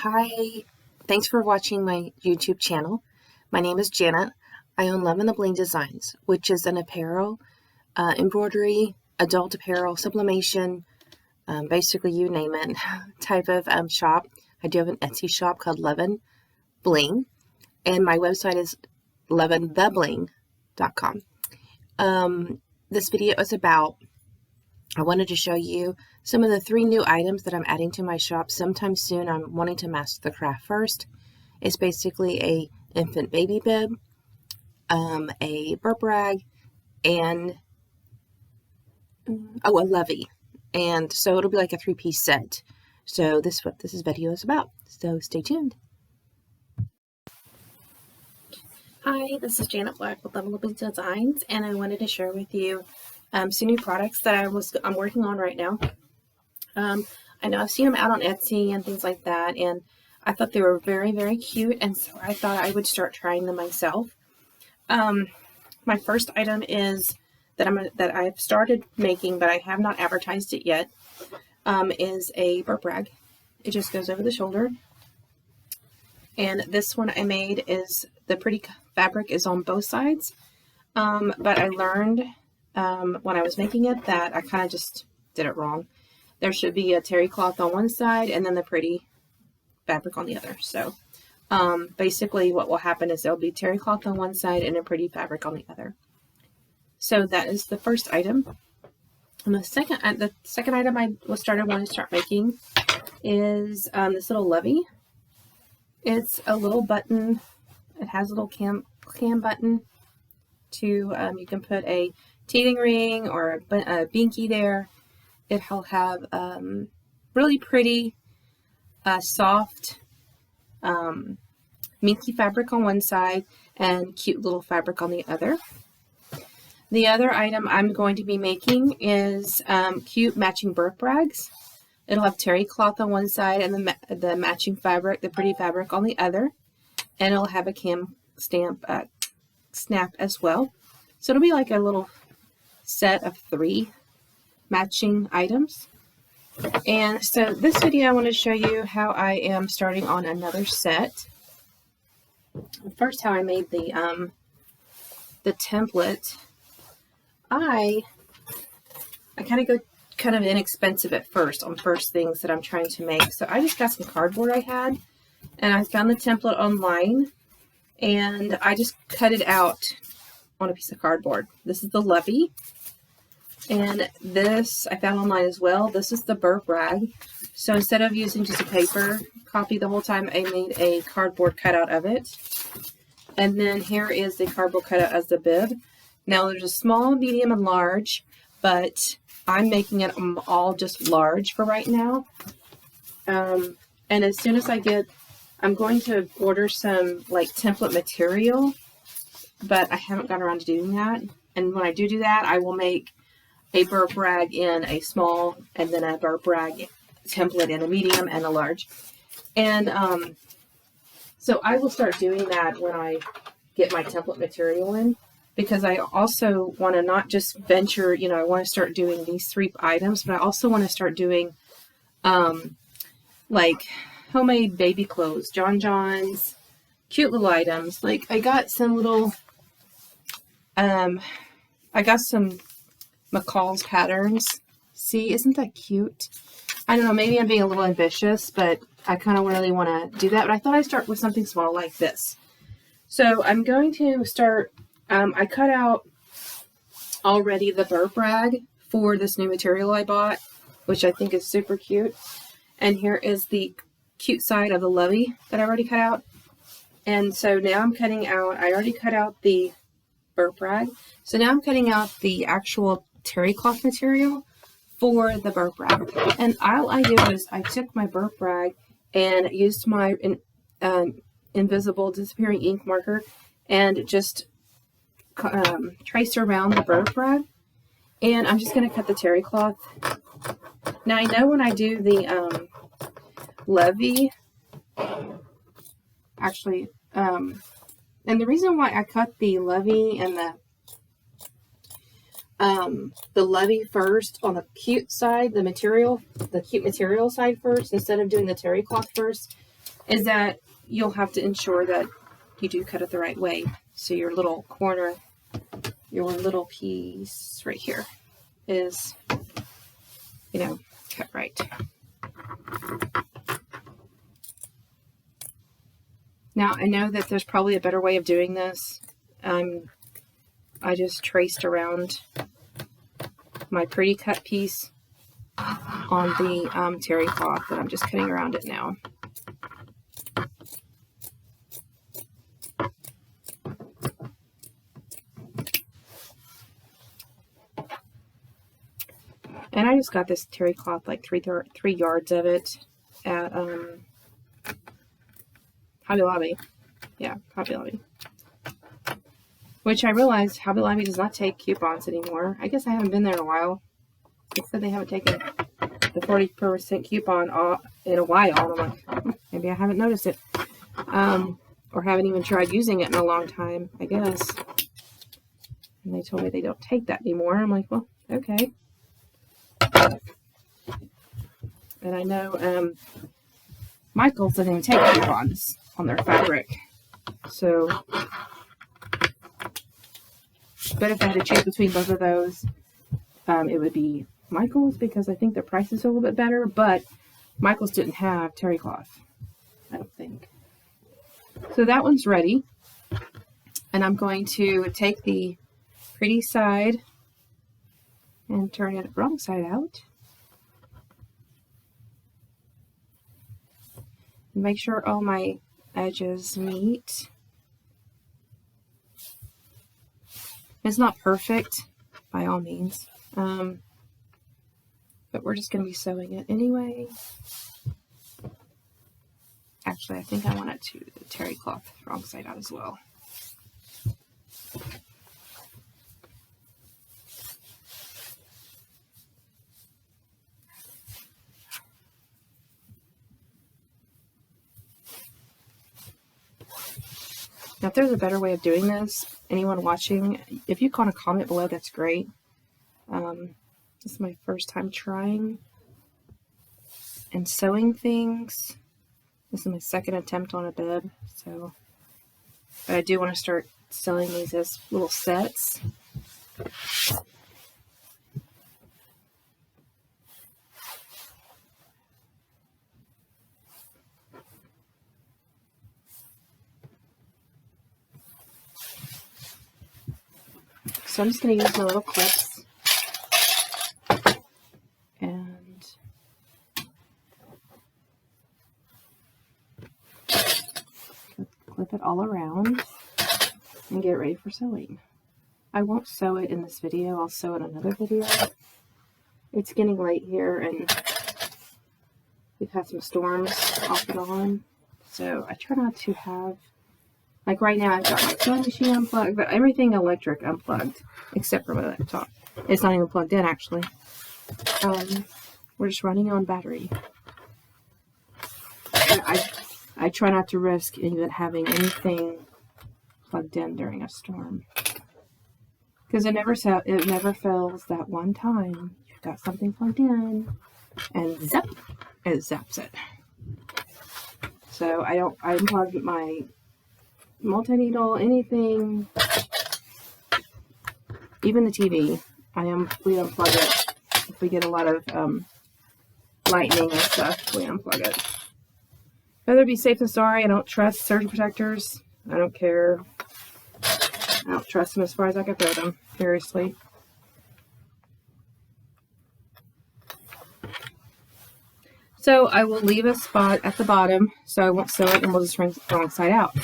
Hi, thanks for watching my YouTube channel. My name is Janet. I own Lovin the Bling Designs, which is an apparel, embroidery, adult apparel, sublimation, basically you name it, type of shop. I do have an Etsy shop called Lovin Bling, and my website is lovinthebling.com. This video is about, I wanted to show you some of the 3 new items that I'm adding to my shop sometime soon. I'm wanting to master the craft first. It's basically a infant baby bib, a burp rag, and a Lovey. And so it'll be like a 3-piece set. So this is what this video is about. So stay tuned. Hi, this is Janet Black with Lovey Designs, and I wanted to share with you some new products that I'm working on right now. I know I've seen them out on Etsy and things like that, and I thought they were very, very cute, and so I thought I would start trying them myself. My first item is that I've started making, but I have not advertised it yet, is a burp rag. It just goes over the shoulder. And this one I made is, the pretty fabric is on both sides, but I learned when I was making it that I kind of just did it wrong. There should be a terry cloth on one side and then the pretty fabric on the other. So basically what will happen is there'll be terry cloth on one side and a pretty fabric on the other. So that is the first item. And the second item I wanting to start making is this little Lovey. It's a little button. It has a little cam button to, you can put a teething ring or a binky there. It'll have really pretty, soft, minky fabric on one side and cute little fabric on the other. The other item I'm going to be making is cute matching burp rags. It'll have terry cloth on one side and the matching fabric, the pretty fabric on the other. And it'll have a cam snap as well. So it'll be like a little set of 3 matching items. And so this video I want to show you how I am starting on another set. First, how I made the template. I go kind of inexpensive at first on first things that I'm trying to make. So I just got some cardboard I had, and I found the template online, and I just cut it out on a piece of cardboard. This is the Lovey, and this I found online as well. This is the burp rag. So instead of using just a paper copy the whole time, I made a cardboard cutout of it. And then here is the cardboard cutout as the bib. Now there's a small, medium, and large, but I'm making it all just large for right now. And as soon as I'm going to order some like template material, but I haven't gotten around to doing that. And when I do that, I will make a burp rag in a small, and then a burp rag template in a medium and a large. And so I will start doing that when I get my template material in, because I also want to not just venture, I want to start doing these 3 items, but I also want to start doing like homemade baby clothes, John's, cute little items. Like I got some little, I got some McCall's patterns. See, isn't that cute? I don't know, maybe I'm being a little ambitious, but I kind of really want to do that. But I thought I'd start with something small like this. So I'm going to start, I cut out already the burp rag for this new material I bought, which I think is super cute. And here is the cute side of the Lovey that I already cut out. And so now I'm cutting out, I already cut out the burp rag. So now I'm cutting out the actual terry cloth material for the burp rag. And all I did was I took my burp rag and used my invisible disappearing ink marker and just traced around the burp rag. And I'm just going to cut the terry cloth. Now I know when I do the Lovey, actually, and the reason why I cut the Lovey and the Lovey first on the cute side, the cute material side first, instead of doing the terry cloth first, is that you'll have to ensure that you do cut it the right way. So your little corner, your little piece right here is, you know, cut right. Now, I know that there's probably a better way of doing this. I just traced around my pretty cut piece on the terry cloth, and I'm just cutting around it now. And I just got this terry cloth, like 3 yards of it at Hobby Lobby. Yeah, Hobby Lobby. Which I realized Hobby Lobby does not take coupons anymore. I guess I haven't been there in a while. It said they haven't taken the 40% coupon in a while. And I'm like, maybe I haven't noticed it. Or haven't even tried using it in a long time, I guess. And they told me they don't take that anymore. I'm like, well, okay. And I know Michaels doesn't even take coupons on their fabric. So, but if I had to choose between both of those, it would be Michaels, because I think their price is a little bit better, but Michaels didn't have terry cloth, I don't think. So that one's ready. And I'm going to take the pretty side and turn it wrong side out. Make sure all my edges meet. It's not perfect by all means, but we're just going to be sewing it anyway. Actually, I think I want it to the terry cloth wrong side out as well. Now, if there's a better way of doing this, anyone watching, if you want to comment below, that's great. This is my first time trying and sewing things. This is my second attempt on a bib, so, but I do want to start selling these as little sets. So I'm just going to use my little clips and clip it all around and get ready for sewing. I won't sew it in this video. I'll sew it in another video. It's getting late here and we've had some storms off and on. So I try not to have, like right now I've got my sewing machine unplugged, but everything electric unplugged except for my laptop. It's not even plugged in actually. We're just running on battery. I try not to risk even having anything plugged in during a storm, because it never fails that one time you've got something plugged in and zap, it zaps it. So I unplugged my multi-needle, anything, even the TV. We unplug it if we get a lot of lightning and stuff. We unplug it. Rather be safe than sorry. I don't trust surge protectors. I don't care. I don't trust them as far as I can throw them. Seriously. So I will leave a spot at the bottom so I won't sew it, and we'll just run the wrong side out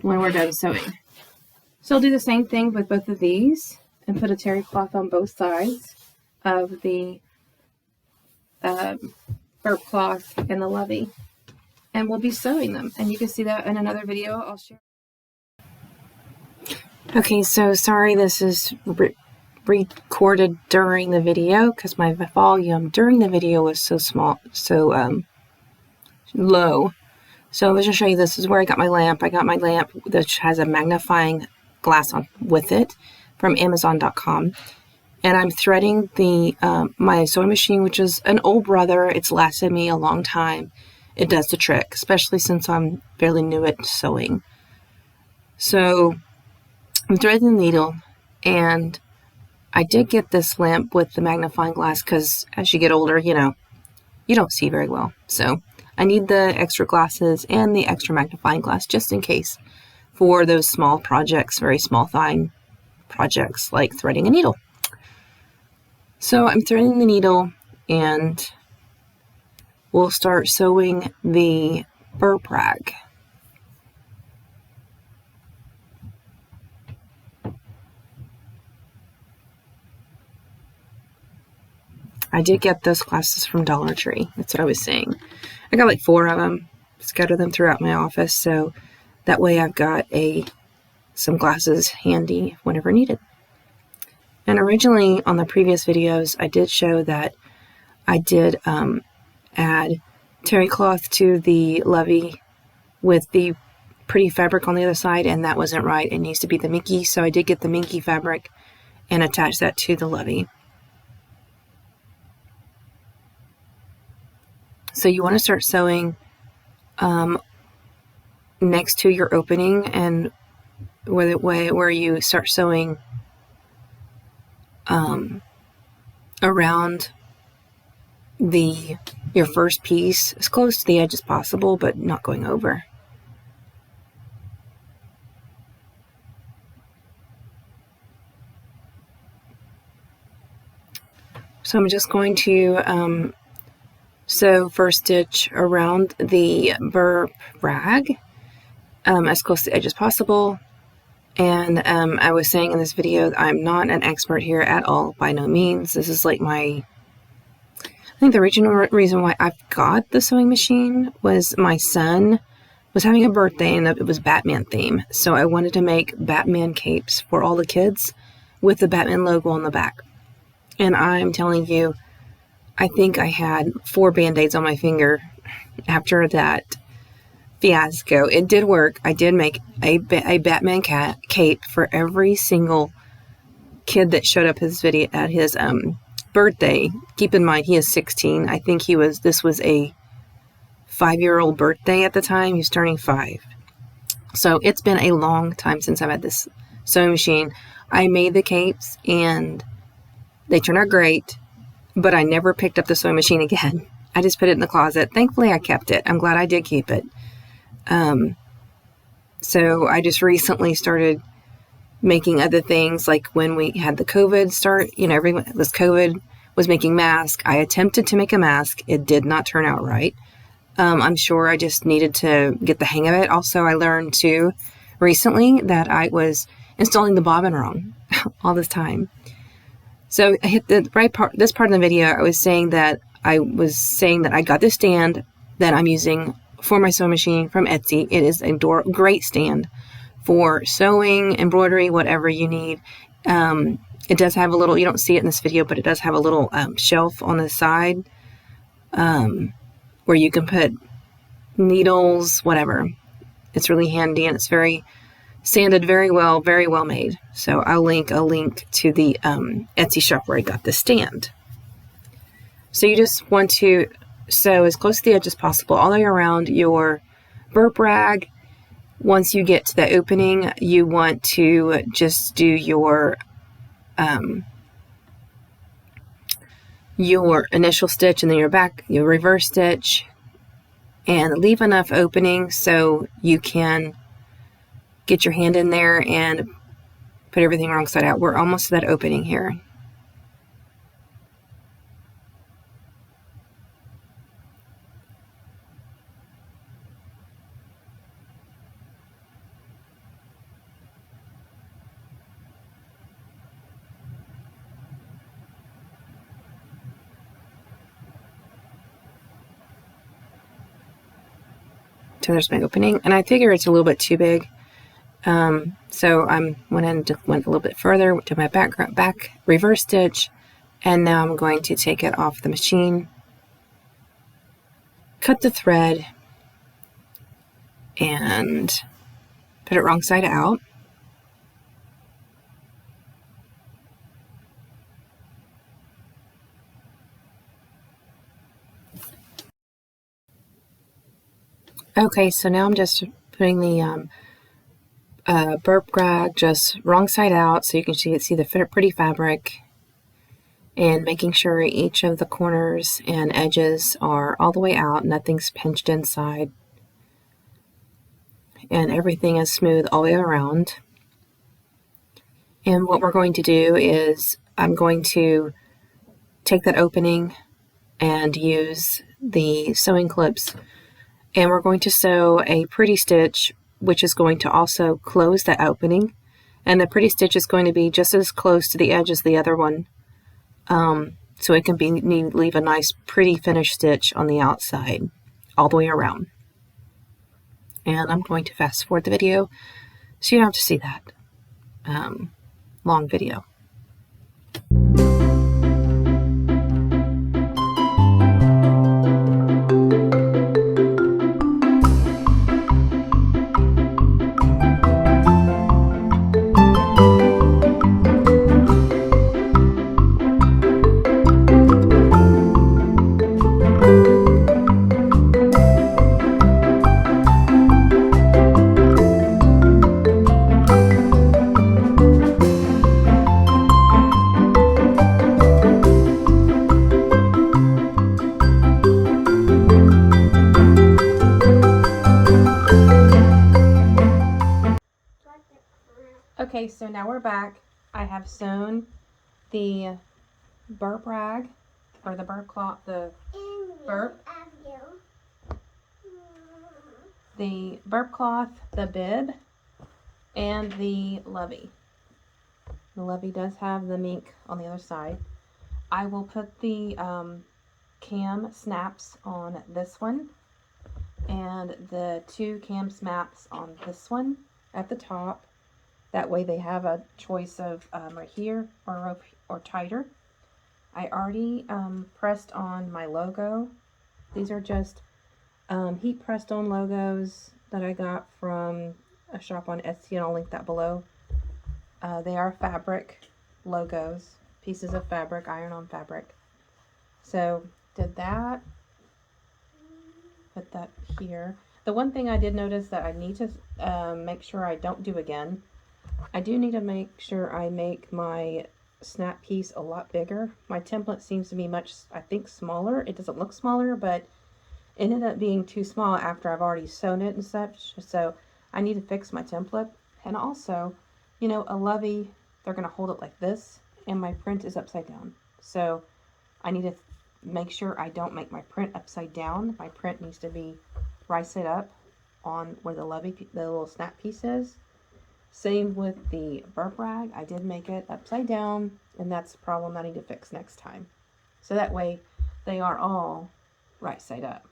when we're done sewing. So I'll do the same thing with both of these and put a terry cloth on both sides of the burp cloth and the Lovey. And we'll be sewing them, and you can see that in another video I'll share. Okay, so sorry this is recorded during the video because my volume during the video was so small, so low. So let's just show you, this is where I got my lamp. I got my lamp that has a magnifying glass on with it from Amazon.com. And I'm threading the my sewing machine, which is an old brother. It's lasted me a long time. it does the trick, especially since I'm fairly new at sewing. So I'm threading the needle, and I did get this lamp with the magnifying glass because as you get older, you don't see very well. So I need the extra glasses and the extra magnifying glass just in case for those small projects, very small fine projects like threading a needle. So I'm threading the needle, and we'll start sewing the burp rag. I did get those glasses from Dollar Tree. That's what I was saying. I got like 4 of them, scattered them throughout my office, so that way I've got some glasses handy whenever needed. And originally on the previous videos, I did show that I did add terry cloth to the Lovey with the pretty fabric on the other side, and that wasn't right. It needs to be the minky, so I did get the minky fabric and attach that to the Lovey. So you want to start sewing next to your opening, and where you start sewing around your first piece as close to the edge as possible, but not going over. So I'm just going to sew first stitch around the burp rag as close to the edge as possible. And I was saying in this video, I'm not an expert here at all, by no means. This is like I think the original reason why I've got the sewing machine was my son was having a birthday and it was Batman theme. So I wanted to make Batman capes for all the kids with the Batman logo on the back. And I'm telling you, I think I had 4 Band-Aids on my finger after that fiasco. It did work. I did make a Batman cape for every single kid that showed up at his birthday. Keep in mind, he is 16. I think this was a 5-year-old birthday at the time. He was turning 5. So it's been a long time since I've had this sewing machine. I made the capes and they turned out great, but I never picked up the sewing machine again. I just put it in the closet. Thankfully, I kept it. I'm glad I did keep it. So I just recently started making other things, like when we had the COVID start, everyone was COVID, was making masks. I attempted to make a mask. It did not turn out right. I'm sure I just needed to get the hang of it. Also, I learned too recently that I was installing the bobbin wrong all this time. So I hit the right part, this part of the video, I was saying that I got this stand that I'm using for my sewing machine from Etsy. It is a great stand for sewing, embroidery, whatever you need. It does have a little, you don't see it in this video, but it does have a little shelf on the side where you can put needles, whatever. It's really handy, and it's very sanded very well made. So I'll link to the Etsy shop where I got the stand. So you just want to sew as close to the edge as possible all the way around your burp rag. Once you get to the opening, you want to just do your initial stitch and then your reverse stitch, and leave enough opening so you can get your hand in there and put everything wrong side out. We're almost to that opening here. So there's my opening, and I figure it's a little bit too big. So I went a little bit further to my back reverse stitch, and now I'm going to take it off the machine, cut the thread, and put it wrong side out. Okay, so now I'm just putting the Burp Rag just wrong side out so you can see the pretty fabric, and making sure each of the corners and edges are all the way out, nothing's pinched inside, and everything is smooth all the way around. And what we're going to do is I'm going to take that opening and use the sewing clips, and we're going to sew a pretty stitch which is going to also close that opening, and the pretty stitch is going to be just as close to the edge as the other one, so it can leave a nice pretty finished stitch on the outside all the way around. And I'm going to fast forward the video so you don't have to see that long video. Okay, so now we're back. I have sewn the burp rag, or the burp cloth, the burp cloth, the bib, and the Lovey. The Lovey does have the mink on the other side. I will put the cam snaps on this one, and the 2 cam snaps on this one at the top. That way they have a choice of right here or rope or tighter. I already pressed on my logo. These are just heat pressed on logos that I got from a shop on Etsy, and I'll link that below. They are fabric logos, pieces of fabric, iron-on fabric. So did that. Put that here. The one thing I did notice that I need to make sure I don't do again, I do need to make sure I make my snap piece a lot bigger. My template seems to be much, I think, smaller. It doesn't look smaller, but it ended up being too small after I've already sewn it and such. So I need to fix my template. And also, you know, a Lovey, they're going to hold it like this, and my print is upside down. So I need to make sure I don't make my print upside down. My print needs to be right side up on where the Lovey, the little snap piece is. Same with the burp rag. I did make it upside down, and that's the problem I need to fix next time. So that way they are all right side up.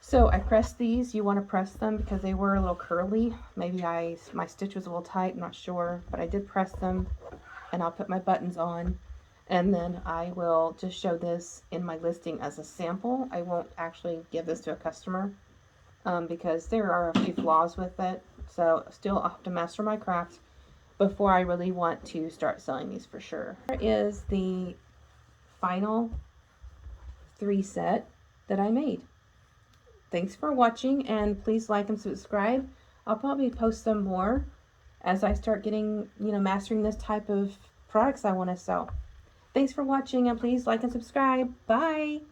So I pressed these. You want to press them because they were a little curly. Maybe my stitch was a little tight, I'm not sure, but I did press them, and I'll put my buttons on, and then I will just show this in my listing as a sample. I won't actually give this to a customer because there are a few flaws with it. So still I'll have to master my craft before I really want to start selling these for sure. Here is the final 3 set that I made. Thanks for watching, and please like and subscribe. I'll probably post some more as I start getting, mastering this type of products I want to sell. Thanks for watching, and please like and subscribe. Bye!